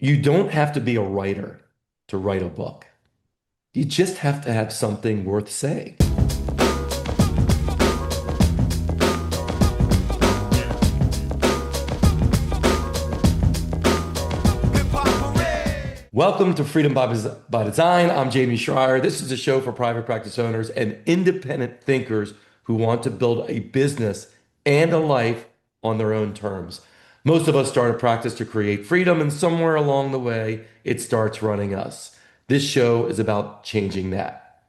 You don't have to be a writer to write a book. You just have to have something worth saying. Welcome to Freedom by Design. I'm Jamey Schrier. This is a show for private practice owners and independent thinkers who want to build a business and a life on their own terms. Most of us start a practice to create freedom, and somewhere along the way, it starts running us. This show is about changing that.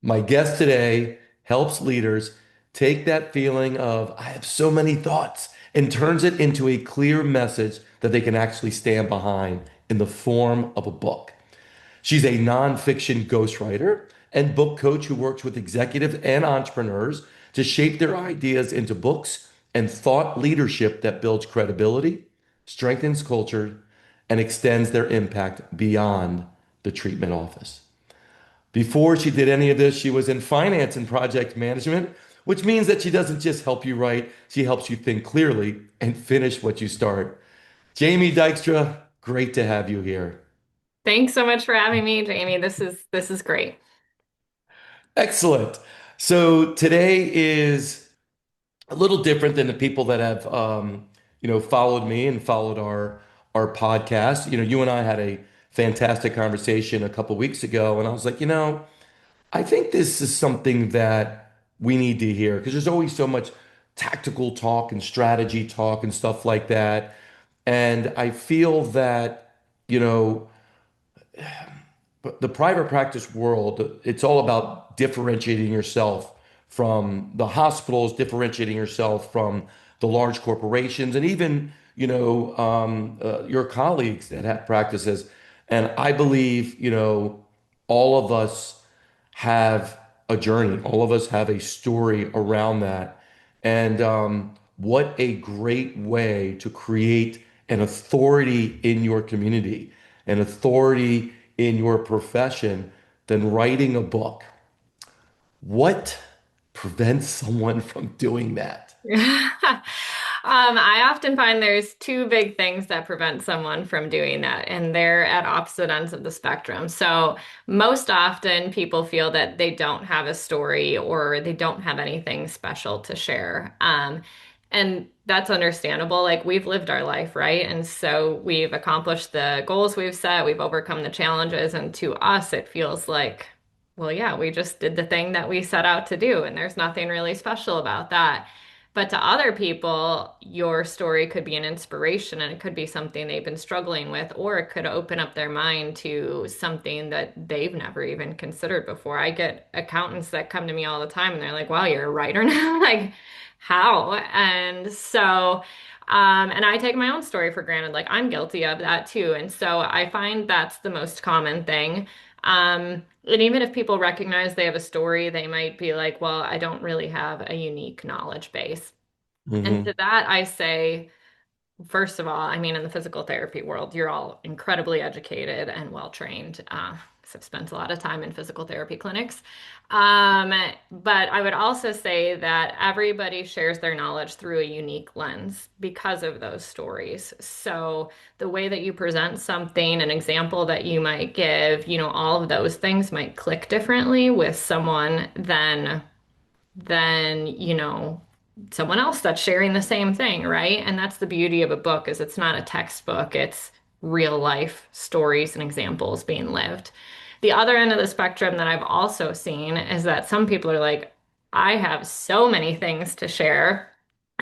My guest today helps leaders take that feeling of, I have so many thoughts, and turns it into a clear message that they can actually stand behind in the form of a book. She's a nonfiction ghostwriter and book coach who works with executives and entrepreneurs to shape their ideas into books and thought leadership that builds credibility, strengthens culture, and extends their impact beyond the treatment office. Before she did any of this, she was in finance and project management, which means that she doesn't just help you write, she helps you think clearly and finish what you start. Jamey Dykstra, great to have you here. Thanks so much for having me, Jamie. This is great. Excellent. So today is a little different than the people that have followed me and followed our podcast. You and I had a fantastic conversation a couple weeks ago, and I was like, I think this is something that we need to hear because there's always so much tactical talk and strategy talk and stuff like that. And I feel that, you know, the private practice world, it's all about differentiating yourself from the hospitals, differentiating yourself from the large corporations, and even, your colleagues that have practices. And I believe, all of us have a journey. All of us have a story around that. And what a great way to create an authority in your community, an authority in your profession than writing a book. What prevents someone from doing that? I often find there's two big things that prevent someone from doing that, and they're at opposite ends of the spectrum. So, most often people feel that they don't have a story or they don't have anything special to share. And that's understandable. Like, we've lived our life, right? And so we've accomplished the goals we've set, we've overcome the challenges, and to us, it feels like, well, yeah, we just did the thing that we set out to do, and there's nothing really special about that. But to other people, your story could be an inspiration and it could be something they've been struggling with, or it could open up their mind to something that they've never even considered before. I get accountants that come to me all the time and they're like, wow, you're a writer now? Like, how? And I take my own story for granted. Like, I'm guilty of that too. And so I find that's the most common thing. And even if people recognize they have a story, they might be like, well, I don't really have a unique knowledge base. And Hmm. to that, I say, first of all, I mean, in the physical therapy world, you're all incredibly educated and well trained. 'Cause I've spent a lot of time in physical therapy clinics. Um, but I would also say that everybody shares their knowledge through a unique lens because of those stories. So the way that you present something, an example that you might give, all of those things might click differently with someone than someone else that's sharing the same thing, right? And that's the beauty of a book is it's not a textbook, it's real life stories and examples being lived. The other end of the spectrum that I've also seen is that some people are like, I have so many things to share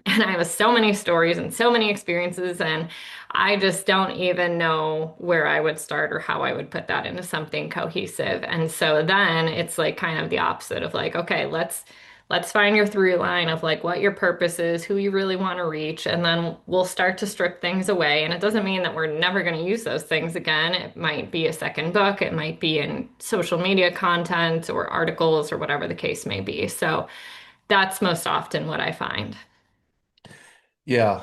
and I have so many stories and so many experiences, and I just don't even know where I would start or how I would put that into something cohesive. And so then it's like kind of the opposite of like, okay, let's find your through line of like what your purpose is, who you really want to reach, and then we'll start to strip things away. And it doesn't mean that we're never going to use those things again. It might be a second book, it might be in social media content or articles or whatever the case may be. So that's most often what I find. Yeah,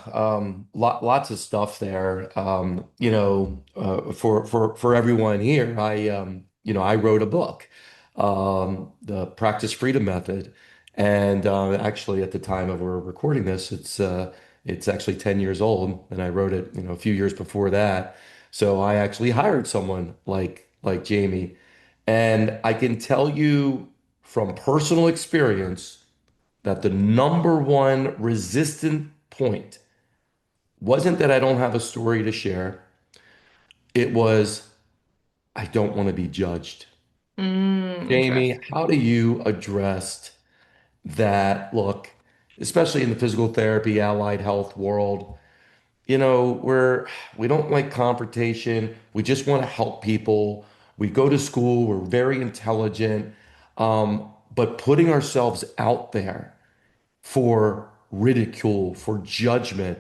lots of stuff there. For everyone here, I wrote a book, the Practice Freedom Method, and actually, at the time of we're recording this, It's actually 10 years old, and I wrote it, a few years before that. So I actually hired someone like Jamey, and I can tell you from personal experience that the number one resistant point wasn't that I don't have a story to share. It was I don't want to be judged. Jamey, Interesting. how do you address that? Look, especially in the physical therapy, allied health world, we don't like confrontation. We just want to help people. We go to school, we're very intelligent, but putting ourselves out there for ridicule, for judgment.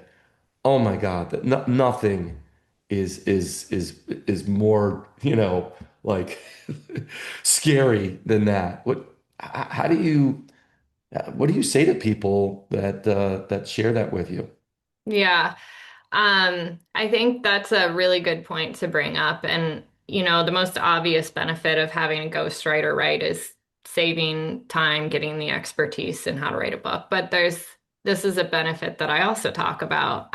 Oh my God, that nothing is more, like scary than that. How do you what do you say to people that share that with you? Yeah. I think that's a really good point to bring up. And, the most obvious benefit of having a ghostwriter, right, is saving time, getting the expertise in how to write a book. But this is a benefit that I also talk about,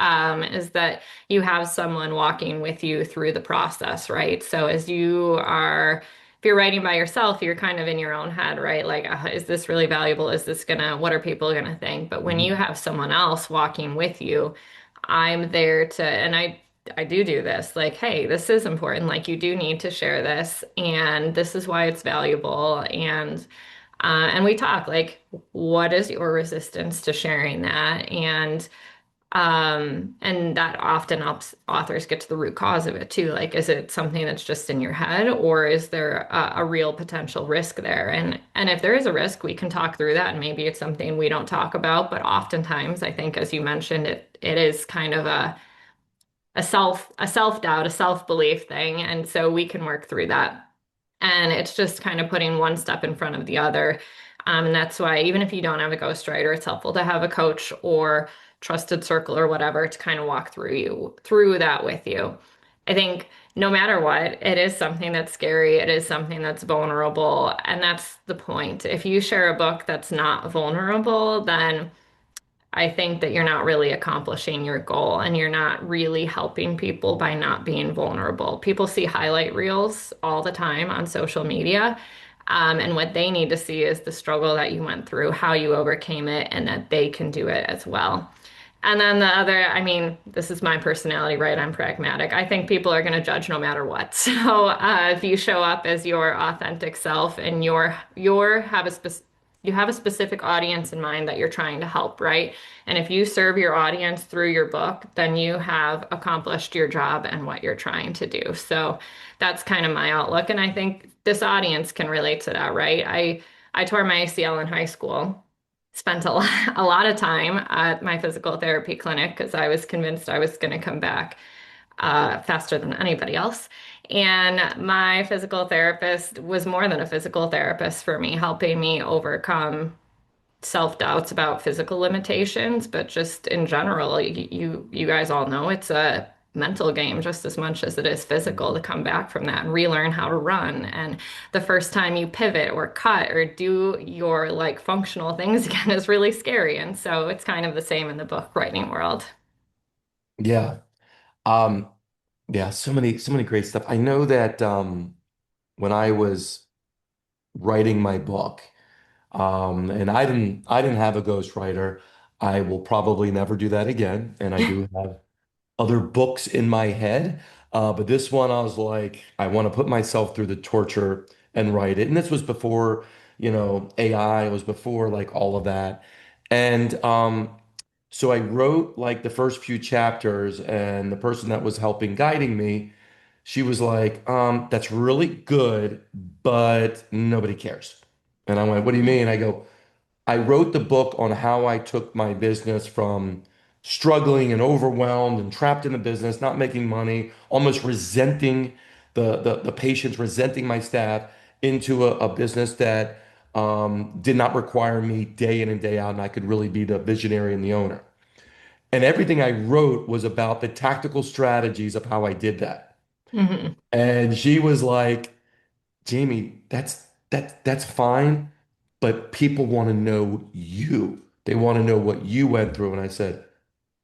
is that you have someone walking with you through the process, right? So if you're writing by yourself, you're kind of in your own head, right? Like, is this really valuable? What are people gonna think? But when you Mhm. have someone else walking with you, I'm there to, and I do this, like, hey, this is important. Like, you do need to share this, and this is why it's valuable. And we talk like, what is your resistance to sharing that? And that often helps authors get to the root cause of it too. Like, is it something that's just in your head, or is there a real potential risk there? And if there is a risk, we can talk through that, and maybe it's something we don't talk about. But oftentimes, I think, as you mentioned, it is kind of a self-doubt, a self-belief thing, and so we can work through that. And it's just kind of putting one step in front of the other. And that's why, even if you don't have a ghostwriter, it's helpful to have a coach or trusted circle or whatever to kind of walk through that with you. I think no matter what, it is something that's scary. It is something that's vulnerable. And that's the point. If you share a book that's not vulnerable, then I think that you're not really accomplishing your goal, and you're not really helping people by not being vulnerable. People see highlight reels all the time on social media. And what they need to see is the struggle that you went through, how you overcame it, and that they can do it as well. And then the other, I mean, this is my personality, right? I'm pragmatic. I think people are going to judge no matter what. So if you show up as your authentic self, and you have a specific audience in mind that you're trying to help, right? And if you serve your audience through your book, then you have accomplished your job and what you're trying to do. So that's kind of my outlook. And I think this audience can relate to that, right? I tore my ACL in high school, spent a lot of time at my physical therapy clinic because I was convinced I was going to come back faster than anybody else. And my physical therapist was more than a physical therapist for me, helping me overcome self-doubts about physical limitations, but just in general, you guys all know it's a mental game just as much as it is physical to come back from that and relearn how to run. And the first time you pivot or cut or do your like functional things again is really scary. And so it's kind of the same in the book writing world. Yeah. Um, yeah, so many great stuff. I know that when I was writing my book, and I didn't have a ghostwriter. I will probably never do that again. And I do have other books in my head. But this one, I was like, I want to put myself through the torture and write it. And this was before, AI, it was before like all of that. And so I wrote like the first few chapters, and the person that was helping guiding me, she was like, that's really good, but nobody cares. And I went, what do you mean? I go, I wrote the book on how I took my business from struggling and overwhelmed and trapped in the business, not making money, almost resenting the patients, resenting my staff, into a business that did not require me day in and day out, and I could really be the visionary and the owner. And everything I wrote was about the tactical strategies of how I did that. Hmm. And she was like, Jamey, that's fine, but people want to know you. They want to know what you went through. And I said,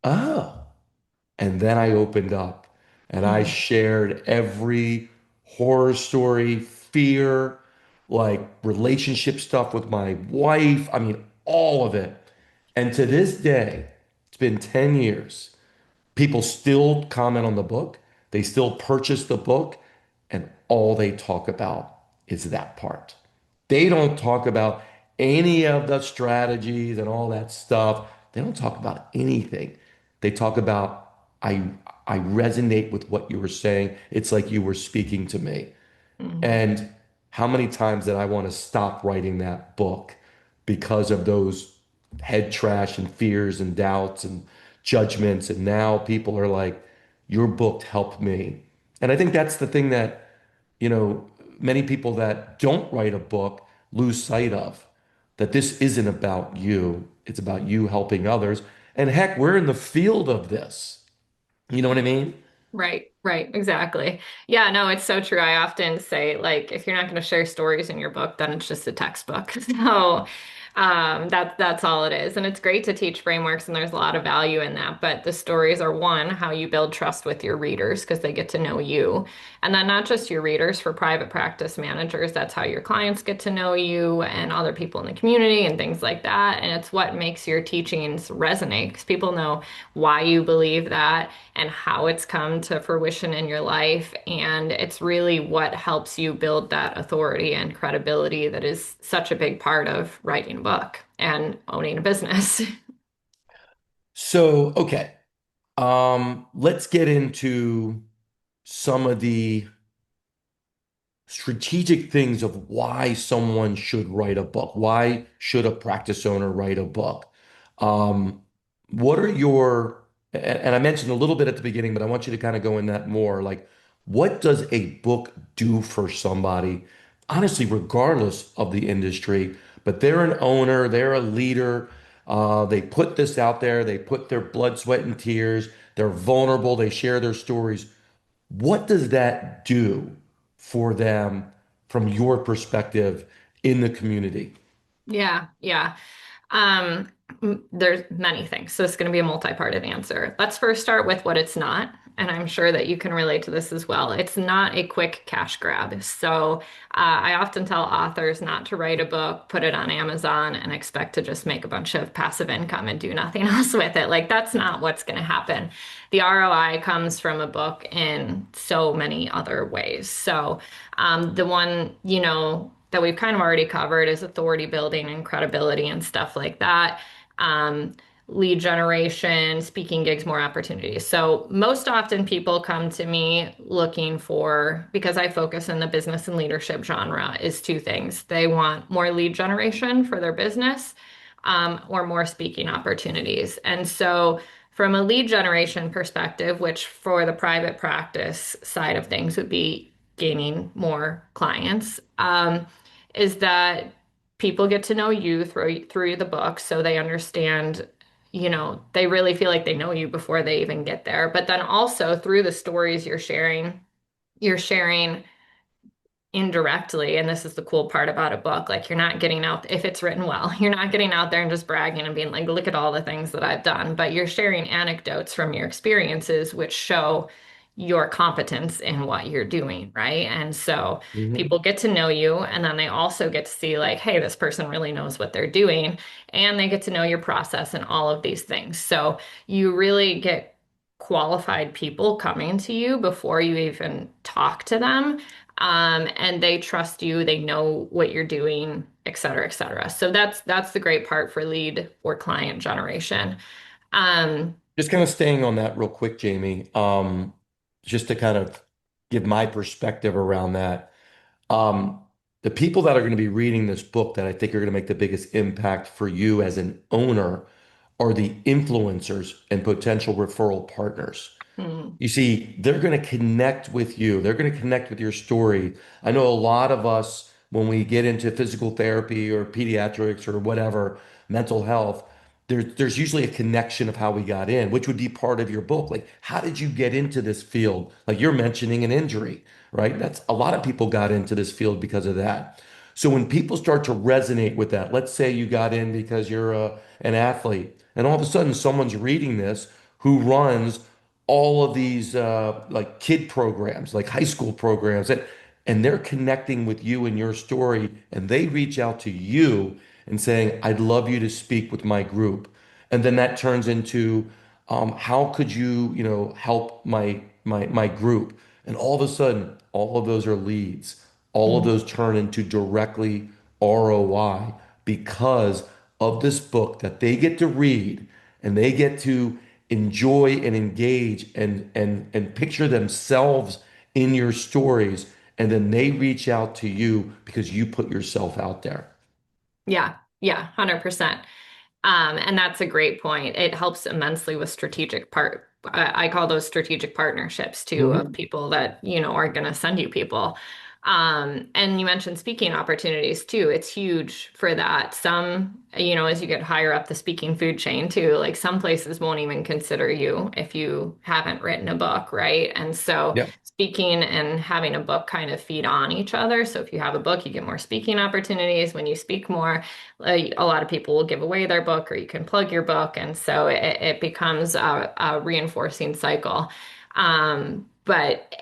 Oh. And then I opened up and I Mhm. shared every horror story, fear, like relationship stuff with my wife. I mean, all of it. And to this day, it's been 10 years. People still comment on the book. They still purchase the book, and all they talk about is that part. They don't talk about any of the strategies and all that stuff. They don't talk about anything. They talk about, I resonate with what you were saying. It's like you were speaking to me. Mhm. And how many times did I want to stop writing that book because of those head trash and fears and doubts and judgments? And now people are like, your book helped me. And I think that's the thing that, you know, many people that don't write a book lose sight of, that this isn't about you. It's about you helping others. And heck, we're in the field of this. You know what I mean? Right, right, exactly. Yeah, no, it's so true. I often say, like, if you're not going to share stories in your book, then it's just a textbook. So, that's all it is. And it's great to teach frameworks, and there's a lot of value in that. But the stories are one, how you build trust with your readers because they get to know you. And then not just your readers, for private practice managers, that's how your clients get to know you and other people in the community and things like that. And it's what makes your teachings resonate because people know why you believe that and how it's come to fruition in your life. And it's really what helps you build that authority and credibility that is such a big part of writing a book and owning a business. So, okay. Let's get into some of the strategic things of why someone should write a book. Why should a practice owner write a book? Um, what are your, and I mentioned a little bit at the beginning, but I want you to kind of go in that more. Like, what does a book do for somebody, honestly, regardless of the industry? But they're an owner, they're a leader. They put this out there, they put their blood, sweat, and tears. They're vulnerable, they share their stories. What does that do for them from your perspective in the community? Yeah, yeah. Um, there's many things. So it's going to be a multi-parted answer. Let's first start with what it's not. And I'm sure that you can relate to this as well. It's not a quick cash grab. So I often tell authors not to write a book, put it on Amazon, and expect to just make a bunch of passive income and do nothing else with it. Like, that's not what's going to happen. The ROI comes from a book in so many other ways. So the one, that we've kind of already covered is authority building and credibility and stuff like that. Um, Lead generation, speaking gigs, more opportunities. So most often people come to me looking for, because I focus in the business and leadership genre, is two things. They want more lead generation for their business, or more speaking opportunities. And so from a lead generation perspective, which for the private practice side of things would be gaining more clients, is that people get to know you through the book, so they understand, they really feel like they know you before they even get there. But then also through the stories you're sharing indirectly, and this is the cool part about a book, like you're not getting out, if it's written well, you're not getting out there and just bragging and being like, look at all the things that I've done, but you're sharing anecdotes from your experiences which show your competence in what you're doing, right? And so Mhm. people get to know you, and then they also get to see, like, hey, this person really knows what they're doing, and they get to know your process and all of these things. So you really get qualified people coming to you before you even talk to them, and they trust you, they know what you're doing, et cetera, et cetera. So that's the great part for lead or client generation. Um, Just kind of staying on that real quick, Jamie, just to kind of give my perspective around that. Um, the people that are going to be reading this book that I think are going to make the biggest impact for you as an owner are the influencers and potential referral partners. hmm, You see, they're going to connect with you. They're going to connect with your story. I know a lot of us, when we get into physical therapy or pediatrics or whatever, mental health, there's usually a connection of how we got in, which would be part of your book. Like, how did you get into this field? Like you're mentioning an injury, right? That's a lot of people got into this field because of that. So when people start to resonate with that, let's say you got in because you're an athlete, and all of a sudden someone's reading this who runs all of these like kid programs, like high school programs, and they're connecting with you and your story, and they reach out to you and saying, "I'd love you to speak with my group," and then that turns into, "How could you, help my group?" And all of a sudden, all of those are leads. All of Mhm. those turn into directly ROI because of this book that they get to read and they get to enjoy and engage and picture themselves in your stories, and then they reach out to you because you put yourself out there. Yeah, yeah, 100%. And that's a great point. It helps immensely with strategic part. I call those strategic partnerships too, of Mhm. people that, are going to send you people. And you mentioned speaking opportunities too. It's huge for that. Some, as you get higher up the speaking food chain too, like some places won't even consider you if you haven't written a book, right? And so Yeah. speaking and having a book kind of feed on each other. So if you have a book, you get more speaking opportunities. When you speak more, a lot of people will give away their book, or you can plug your book, and so it becomes a reinforcing cycle. But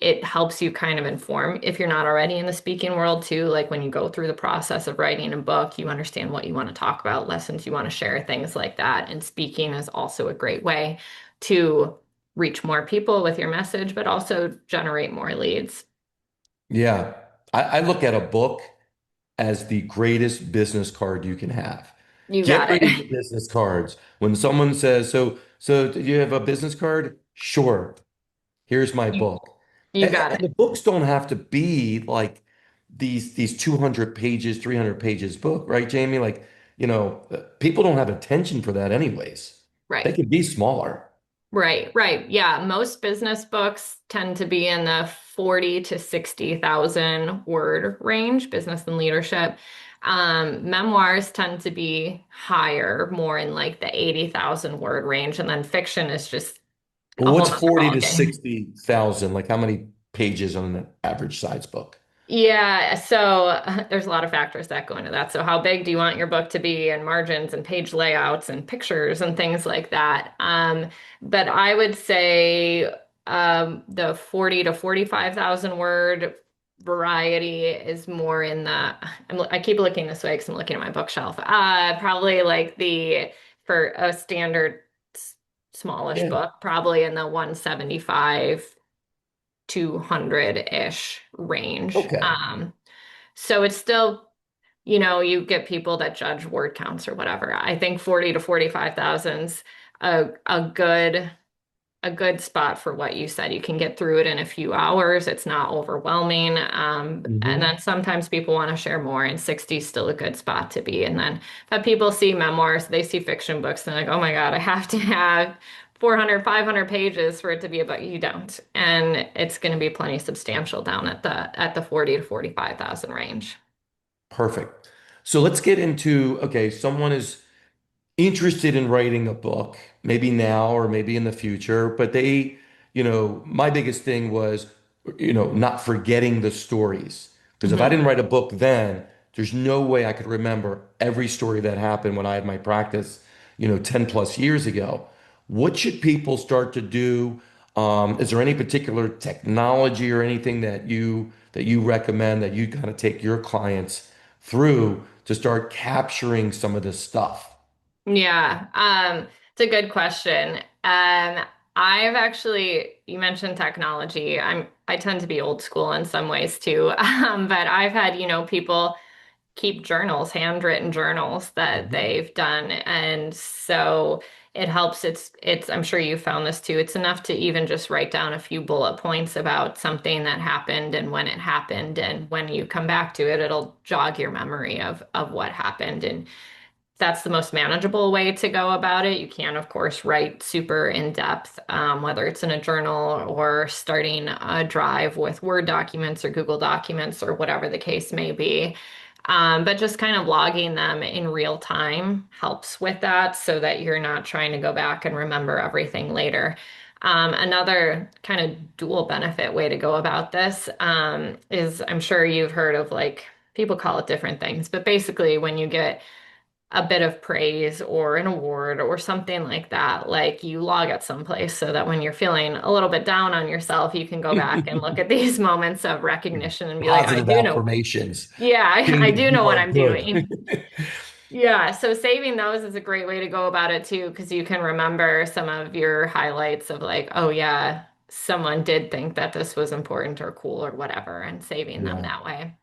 it helps you kind of inform if you're not already in the speaking world too. Like when you go through the process of writing a book, you understand what you want to talk about, lessons you want to share, things like that. And speaking is also a great way to reach more people with your message, but also generate more leads. Yeah. I look at a book as the greatest business card you can have. You Get got rid of it. your business cards. When someone says, so do you have a business card? Sure. Here's my You, book. you And, got and it. the books don't have to be like these 200 pages, 300 pages book, right, Jamie? Like, people don't have attention for that anyways. They Right. could be smaller. Right, right. Yeah, most business books tend to be in the 40 to 60,000 word range, business and leadership. Memoirs tend to be higher, more in like the 80,000 word range, and then fiction is just Well, a whole what's nother 40 to ballgame. 60,000? Like how many pages on an average size book? Yeah, so there's a lot of factors that go into that. So how big do you want your book to be, and margins and page layouts and pictures and things like that. But I would say the 40 to 45,000 word variety is more in the I keep looking this way because I'm looking at my bookshelf. Probably like for a standard smallish Yeah. book, probably in the 175 200-ish range. Okay. So it's still, you get people that judge word counts or whatever. I think 40 to 45,000's a good spot for what you said. You can get through it in a few hours. It's not overwhelming. And Hmm. then sometimes people want to share more, and 60 is still a good spot to be. And then but people see memoirs, they see fiction books, they're like, oh my God, I have to have 400, 500 pages for it to be a book. You don't. And it's going to be plenty substantial down at the 40 to 45,000 range. Perfect. So let's get into, okay, someone is interested in writing a book, maybe now or maybe in the future, but my biggest thing was, not forgetting the stories. Because if I Mhm. didn't write a book then, there's no way I could remember every story that happened when I had my practice, 10 plus years ago. What should people start to do? Is there any particular technology or anything that you recommend that you kind of take your clients through to start capturing some of this stuff? Yeah, it's a good question. I've actually, you mentioned technology. I tend to be old school in some ways too. But I've had, people keep journals, handwritten journals that Mhm. they've done. And so it helps. I'm sure you found this too. It's enough to even just write down a few bullet points about something that happened and when it happened. And when you come back to it, it'll jog your memory of what happened. And that's the most manageable way to go about it. You can, of course, write super in depth, whether it's in a journal or starting a drive with Word documents or Google Documents or whatever the case may be. But just kind of logging them in real time helps with that so that you're not trying to go back and remember everything later. Another kind of dual benefit way to go about this is I'm sure you've heard of like people call it different things, but basically when you get a bit of praise or an award or something like that, like you log at some place so that when you're feeling a little bit down on yourself, you can go back and look at these moments of recognition and be like, I Positive do know, affirmations. yeah, I Jamie, do know you what are I'm good. doing. Yeah, so saving those is a great way to go about it too, because you can remember some of your highlights of like, oh yeah, someone did think that this was important or cool or whatever, and saving them Yeah. that way.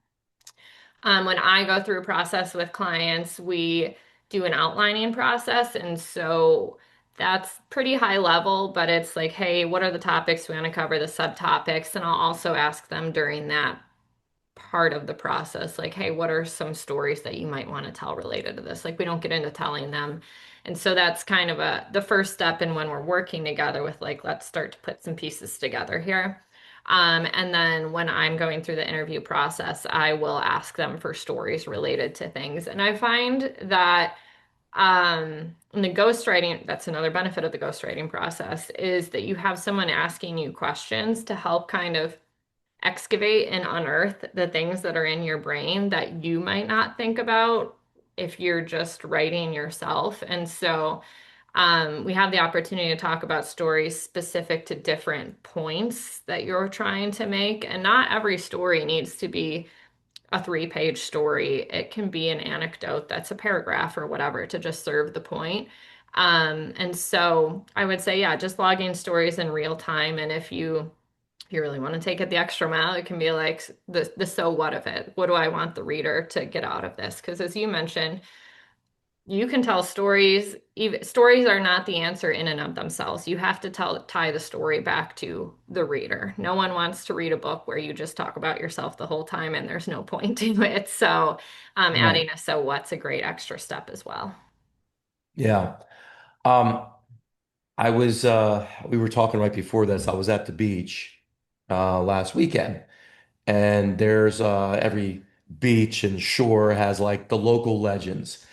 When I go through a process with clients, we do an outlining process. And so that's pretty high level, but it's like, hey, what are the topics we want to cover, the subtopics? And I'll also ask them during that part of the process, like, hey, what are some stories that you might want to tell related to this? Like, we don't get into telling them. And so that's kind of the first step in when we're working together with like, let's start to put some pieces together here. And then when I'm going through the interview process, I will ask them for stories related to things. And I find that in the ghostwriting, that's another benefit of the ghostwriting process, is that you have someone asking you questions to help kind of excavate and unearth the things that are in your brain that you might not think about if you're just writing yourself. And so we have the opportunity to talk about stories specific to different points that you're trying to make. And not every story needs to be a 3-page story. It can be an anecdote that's a paragraph or whatever to just serve the point. And so I would say, yeah, just logging stories in real time. And if you really want to take it the extra mile, it can be like the so what of it. What do I want the reader to get out of this? Because as you mentioned, you can tell stories. Even stories are not the answer in and of themselves. You have to tie the story back to the reader. No one wants to read a book where you just talk about yourself the whole time and there's no point to it. So, Right. adding a so what's a great extra step as well. Yeah. Um, we were talking right before this. I was at the beach last weekend, and there's every beach and shore has like the local legends.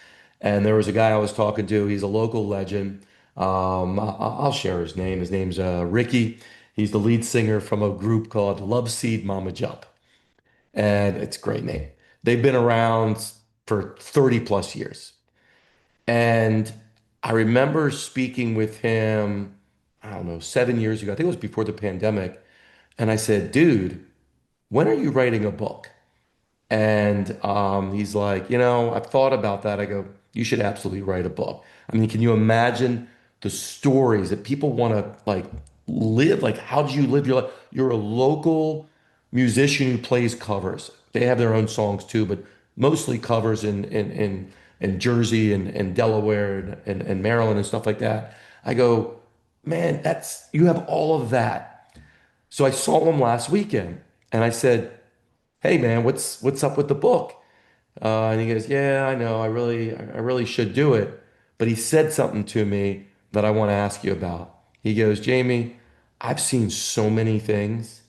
And there was a guy I was talking to. He's a local legend. I'll share his name. His name's Ricky. He's the lead singer from a group called 𝐉𝐸𝐴𝐷, and it's a great name. They've been around for 30 plus years. And I remember speaking with him, I don't know, 7 years ago. I think it was before the pandemic. And I said, dude, when are you writing a book? And he's like, I've thought about that. I go, you should absolutely write a book. I mean, can you imagine the stories that people want to like live? Like, how did you live your life? You're a local musician who plays covers. They have their own songs too, but mostly covers in Jersey and Delaware and Maryland and stuff like that. I go, man, you have all of that. So I saw him last weekend and I said, hey man, what's up with the book? And he goes, yeah, I know, I really should do it. But he said something to me that I want to ask you about. He goes, Jamie, I've seen so many things.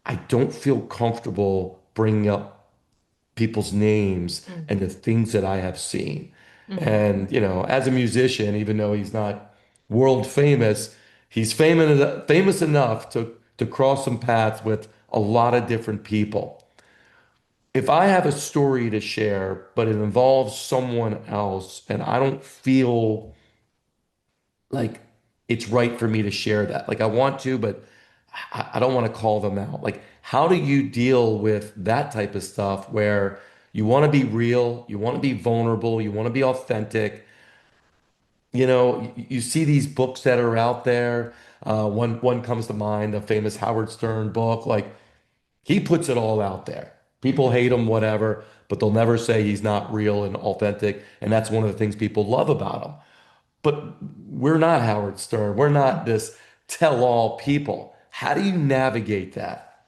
I don't feel comfortable bringing up people's names and the things that I have seen. Mm-hmm. And, as a musician, even though he's not world famous, he's famous enough to cross some paths with a lot of different people. If I have a story to share, but it involves someone else, and I don't feel like it's right for me to share that, like I want to, but I don't want to call them out. Like, how do you deal with that type of stuff where you want to be real, you want to be vulnerable, you want to be authentic? You see these books that are out there. One comes to mind, a famous Howard Stern book. Like, he puts it all out there. People hate him, whatever, but they'll never say he's not real and authentic. And that's one of the things people love about him. But we're not Howard Stern. We're not this tell-all people. How do you navigate that?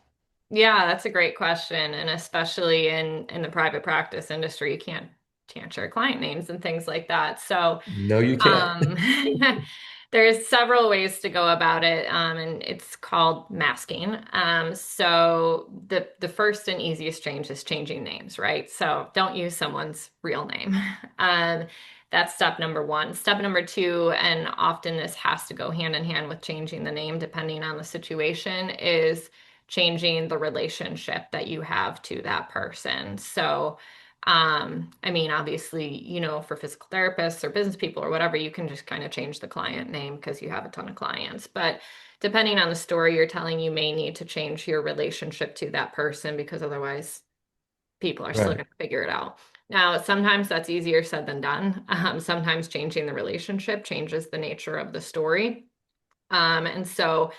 Yeah, that's a great question. And especially in the private practice industry, you can't share client names and things like that. So No, you can't. um there's several ways to go about it. And it's called masking. So the first and easiest change is changing names, right? So don't use someone's real name. Um that's step number one. Step number two, and often this has to go hand in hand with changing the name depending on the situation, is changing the relationship that you have to that person. So, I mean, obviously, for physical therapists or business people or whatever, you can just kind of change the client name because you have a ton of clients. But depending on the story you're telling, you may need to change your relationship to that person because otherwise people are still Right. going to figure it out. Now, sometimes that's easier said than done. Sometimes changing the relationship changes the nature of the story. And so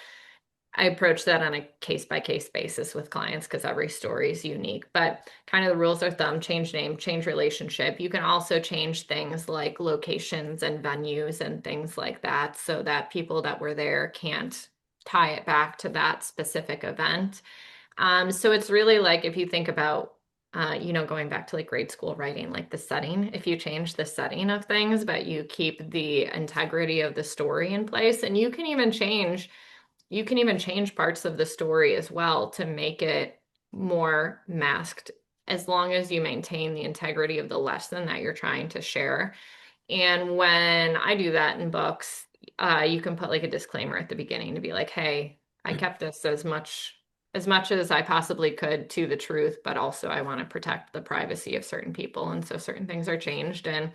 I approach that on a case by case basis with clients because every story is unique. But kind of the rules of thumb: change name, change relationship. You can also change things like locations and venues and things like that so that people that were there can't tie it back to that specific event. So it's really like if you think about, going back to like grade school writing, like the setting, if you change the setting of things, but you keep the integrity of the story in place, and you can even change parts of the story as well to make it more masked, as long as you maintain the integrity of the lesson that you're trying to share. And when I do that in books, you can put like a disclaimer at the beginning to be like, "Hey, I kept this as much as I possibly could to the truth, but also I want to protect the privacy of certain people, and so certain things are changed." And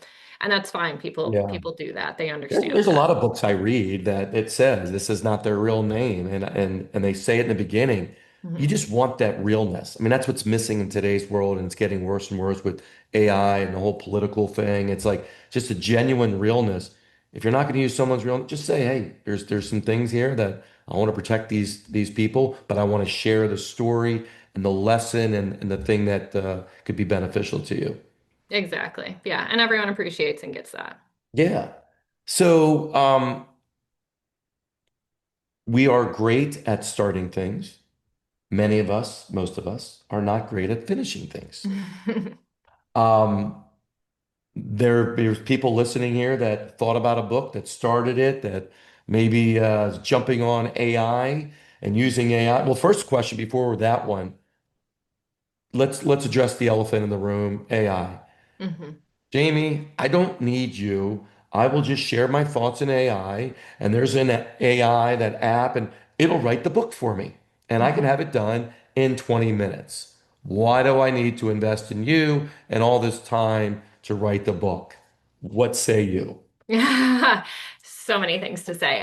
that's fine. People Yeah. people do that. They understand There's a that. lot of books I read that it says this is not their real name, and they say it in the beginning. You Mhm. just want that realness. I mean, that's what's missing in today's world, and it's getting worse and worse with AI and the whole political thing. It's like just a genuine realness. If you're not going to use someone's real, just say, "Hey, there's some things here that I want to protect these people, but I want to share the story and the lesson and the thing that could be beneficial to you." Exactly. Yeah. And everyone appreciates and gets that. Yeah. So, we are great at starting things. Many of us, most of us, are not great at finishing things. Um, there's people listening here that thought about a book, that started it, that maybe is jumping on AI and using AI. Well, first question before that one, let's address the elephant in the room, AI. Mhm. Jamey, I don't need you. I will just share my thoughts in AI, and there's an AI, that app, and it'll write the book for me, and I can Mhm. have it done in 20 minutes. Why do I need to invest in you and all this time to write the book? What say you? So many things to say.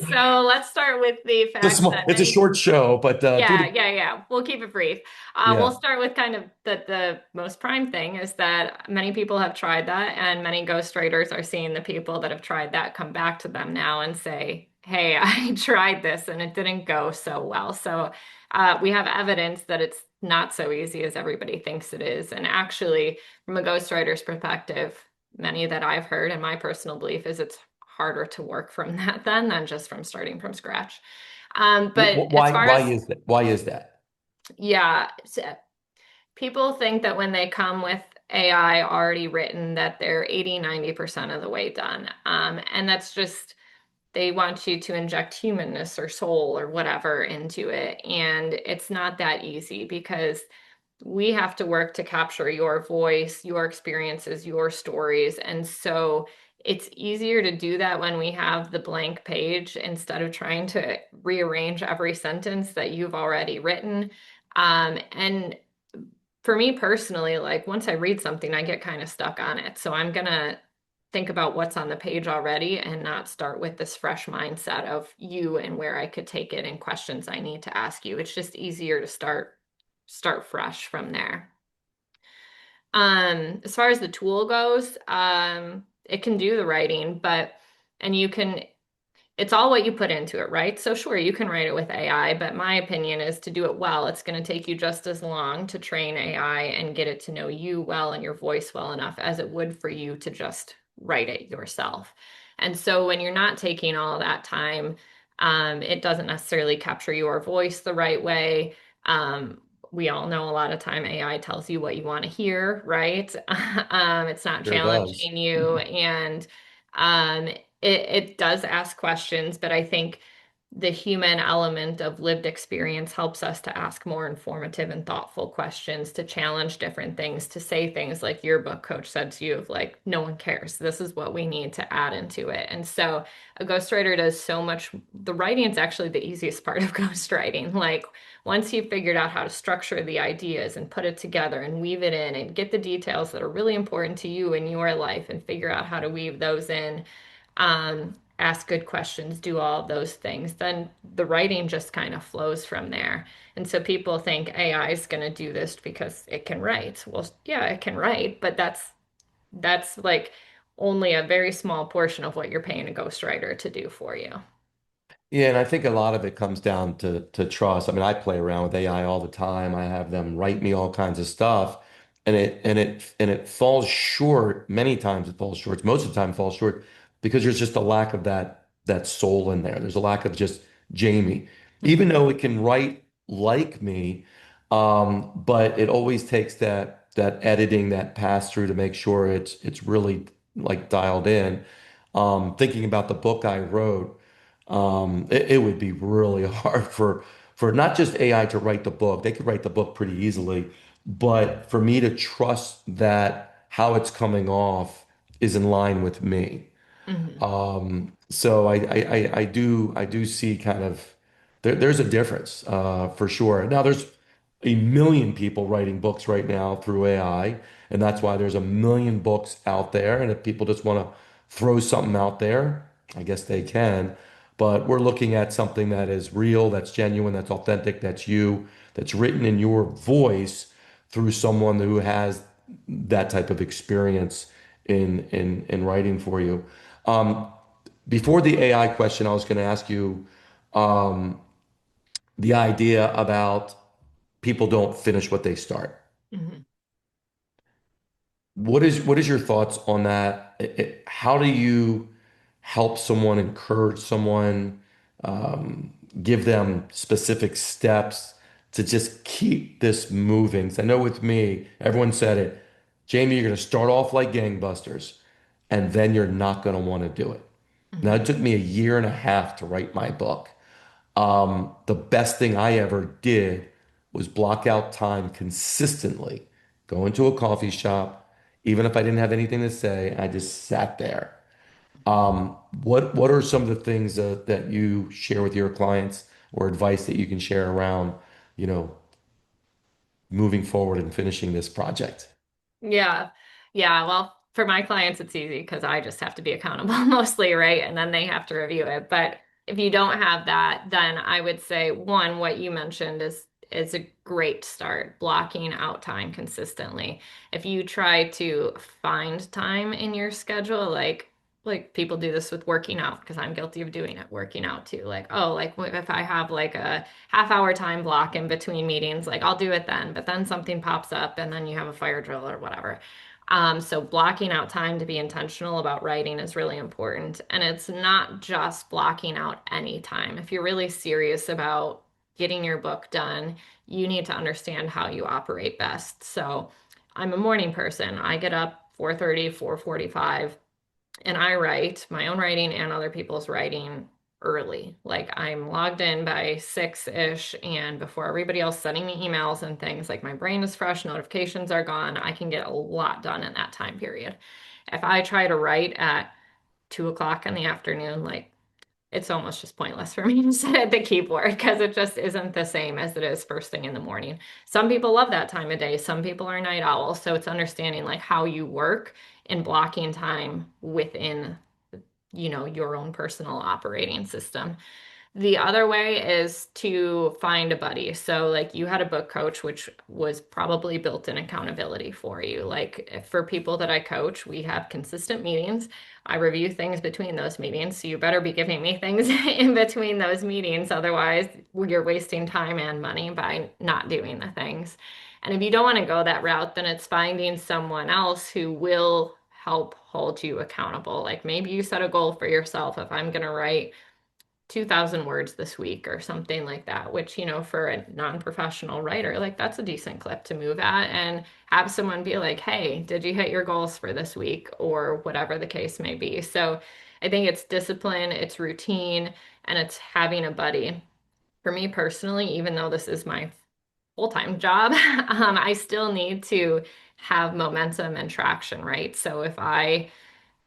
So let's start with the fact that It's a many. short show, but do Yeah, the yeah, yeah. We'll keep it brief. We'll yeah, start with kind of the most prime thing is that many people have tried that, and many ghostwriters are seeing the people that have tried that come back to them now and say, "Hey, I tried this and it didn't go so well." So we have evidence that it's not so easy as everybody thinks it is. And actually, from a ghostwriter's perspective, many that I've heard, and my personal belief is it's harder to work from that than just from starting from scratch. But as far why as, is that? Why is that? yeah, people think that when they come with AI already written, that they're 80-90% of the way done. And that's just, they want you to inject humanness or soul or whatever into it. And it's not that easy because we have to work to capture your voice, your experiences, your stories. And so it's easier to do that when we have the blank page instead of trying to rearrange every sentence that you've already written. And for me personally, like once I read something, I get kind of stuck on it. So I'm gonna think about what's on the page already and not start with this fresh mindset of you and where I could take it and questions I need to ask you. It's just easier to start fresh from there. As far as the tool goes, it can do the writing, but and you can it's all what you put into it, right? So sure, you can write it with AI, but my opinion is to do it well. It's going to take you just as long to train AI and get it to know you well and your voice well enough as it would for you to just write it yourself. And so when you're not taking all that time, it doesn't necessarily capture your voice the right way. We all know a lot of time AI tells you what you want to hear, right? It's not Sure does. challenging you, and it does ask questions, but I think the human element of lived experience helps us to ask more informative and thoughtful questions, to challenge different things, to say things like your book coach said to you of like, no one cares. This is what we need to add into it. And so a ghostwriter does so much. The writing is actually the easiest part of ghostwriting. Like once you've figured out how to structure the ideas and put it together and weave it in and get the details that are really important to you in your life and figure out how to weave those in, ask good questions, do all of those things, then the writing just kind of flows from there. And so people think AI is going to do this because it can write. Well, yeah, it can write, but that's like only a very small portion of what you're paying a ghostwriter to do for you. Yeah, and I think a lot of it comes down to trust. I mean, I play around with AI all the time. I have them write me all kinds of stuff, and it falls short. Many times it falls short. Most of the time it falls short because there's just a lack of that soul in there. There's a lack of just Jamey. Even Mhm. though it can write like me, but it always takes that editing, that pass through to make sure it's really like dialed in. Thinking about the book I wrote. It would be really hard for not just AI to write the book. They could write the book pretty easily, but for me to trust that how it's coming off is in line with me. Mhm. So I do see kind of there's a difference for sure. Now there's a million people writing books right now through AI, and that's why there's a million books out there. And if people just want to throw something out there, I guess they can. But we're looking at something that is real, that's genuine, that's authentic, that's you, that's written in your voice through someone who has that type of experience in writing for you. Um, Before the AI question, I was going to ask you the idea about people don't finish what they start. Mhm. What is your thoughts on that? How do you help someone, encourage someone, give them specific steps to just keep this moving? 'Cause I know with me, everyone said it, Jamey, you're going to start off like gangbusters, and then you're not going to want to do it. Now, Mhm. it took me a year and a half to write my book. The best thing I ever did was block out time consistently, go into a coffee shop, even if I didn't have anything to say, I just sat there. What are some of the things that you share with your clients or advice that you can share around, you know, moving forward and finishing this project? Yeah. Yeah. Well, for my clients, it's easy because I just have to be accountable mostly, right? And then they have to review it. But if you don't have that, then I would say one, what you mentioned is a great start, blocking out time consistently. If you try to find time in your schedule, like people do this with working out, because I'm guilty of doing it, working out too. Like, oh, like if I have like a half-hour time block in between meetings, like I'll do it then, but then something pops up and then you have a fire drill or whatever. So blocking out time to be intentional about writing is really important. And it's not just blocking out any time. If you're really serious about getting your book done, you need to understand how you operate best. So I'm a morning person. I get up 4:30, 4:45, and I write my own writing and other people's writing early. Like I'm logged in by 6-ish, and before everybody else sending me emails and things, like my brain is fresh, notifications are gone. I can get a lot done in that time period. If I try to write at 2 o'clock in the afternoon, like it's almost just pointless for me to sit at the keyboard because it just isn't the same as it is first thing in the morning. Some people love that time of day. Some people are night owls. So it's understanding like how you work and blocking time within, your own personal operating system. The other way is to find a buddy. So, like, you had a book coach, which was probably built in accountability for you. Like, for people that I coach, we have consistent meetings. I review things between those meetings. So, you better be giving me things in between those meetings. Otherwise, you're wasting time and money by not doing the things. And if you don't want to go that route, then it's finding someone else who will help hold you accountable. Like, maybe you set a goal for yourself. If I'm going to write 2,000 words this week or something like that, which, for a non-professional writer, like that's a decent clip to move at, and have someone be like, hey, did you hit your goals for this week or whatever the case may be? So I think it's discipline, it's routine, and it's having a buddy. For me personally, even though this is my full-time job, I still need to have momentum and traction, right? So if I,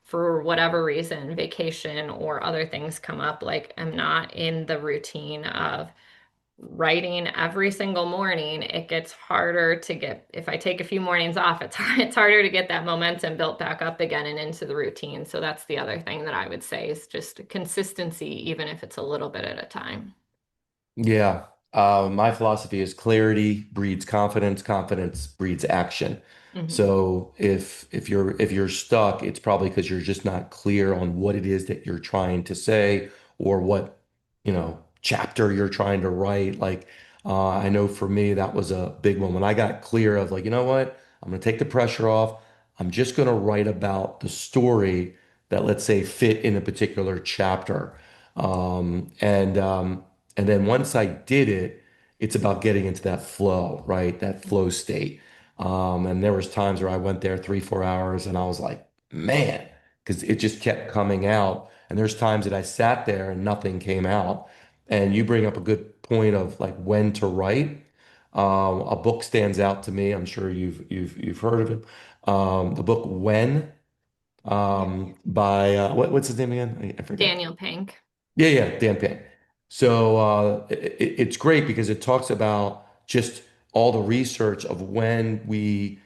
for whatever reason, vacation or other things come up, like I'm not in the routine of writing every single morning, it gets harder to get, if I take a few mornings off, it's harder to get that momentum built back up again and into the routine. So that's the other thing that I would say is just consistency, even if it's a little bit at a time. Yeah. My philosophy is clarity breeds confidence, confidence breeds action. Hmm. So if you're stuck, it's probably because you're just not clear on what it is that you're trying to say or what, chapter you're trying to write. Like I know for me that was a big one when I got clear of like, you know what? I'm gonna take the pressure off. I'm just gonna write about the story that let's say fit in a particular chapter. And then once I did it, it's about getting into that flow, right? That flow state. And there was times where I went there 3, 4 hours and I was like, man, because it just kept coming out. And there's times that I sat there and nothing came out. And you bring up a good point of like when to write. A book stands out to me. I'm sure you've heard of it. The book When by what's his name again? I forget. Daniel Pink. Yeah, Dan Pink. So it's great because it talks about just all the research of when we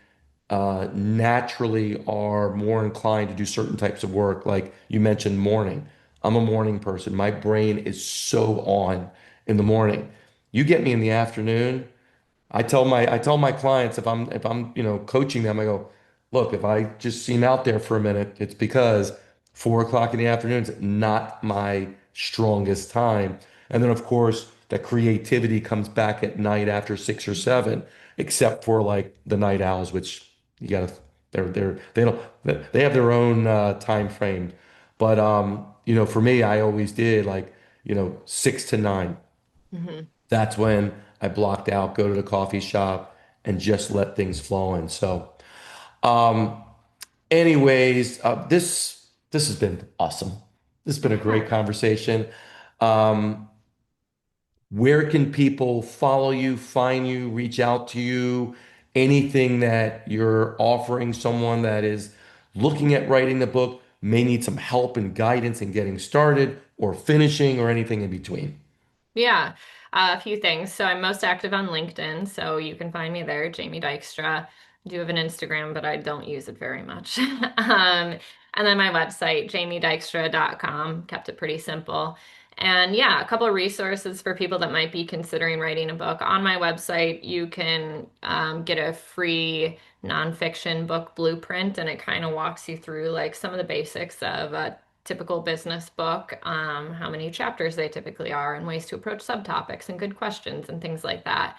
naturally are more inclined to do certain types of work. Like you mentioned, morning. I'm a morning person. My brain is so on in the morning. You get me in the afternoon. I tell my clients if I'm coaching them, I go, look, if I just seem out there for a minute, it's because 4 o'clock in the afternoon is not my strongest time. And then of course the creativity comes back at night after 6 or 7, except for like the night owls, which you gotta they have their own time frame. But for me, I always did like, 6 to 9. Hmm. That's when I blocked out, go to the coffee shop and just let things flow in. So, um, anyways, this has been awesome. This has been a great Yeah. conversation. Um, where can people follow you, find you, reach out to you? Anything that you're offering someone that is looking at writing the book, may need some help and guidance in getting started or finishing or anything in between. Yeah, a few things. So I'm most active on LinkedIn, so you can find me there, Jamey Dykstra. I do have an Instagram, but I don't use it very much. And then my website, jamiedykstra.com, kept it pretty simple. And yeah, a couple of resources for people that might be considering writing a book. On my website, you can get a free nonfiction book blueprint, and it kind of walks you through like some of the basics of typical business book, how many chapters they typically are, and ways to approach subtopics and good questions and things like that.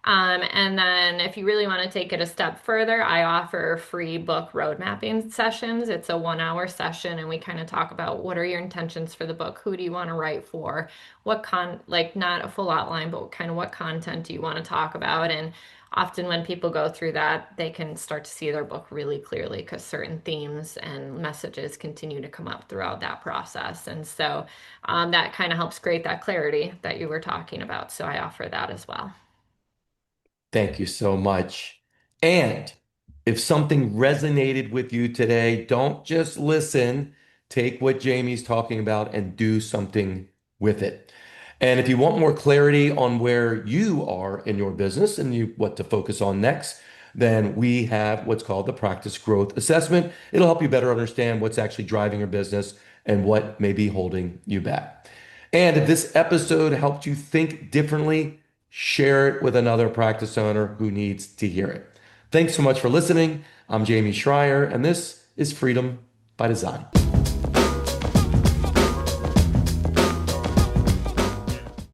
And then if you really want to take it a step further, I offer free book road mapping sessions. It's a 1 hour session, and we kind of talk about what are your intentions for the book? Who do you want to write for? Like not a full outline, but kind of what content do you want to talk about? And often when people go through that, they can start to see their book really clearly because certain themes and messages continue to come up throughout that process. And so that kind of helps create that clarity that you were talking about. So I offer that as well. Thank you so much. And if something resonated with you today, don't just listen. Take what Jamie's talking about and do something with it. And if you want more clarity on where you are in your business and what to focus on next, then we have what's called the Practice Growth Assessment. It'll help you better understand what's actually driving your business and what may be holding you back. And if this episode helped you think differently, share it with another practice owner who needs to hear it. Thanks so much for listening. I'm Jamey Schrier, and this is Freedom by Design.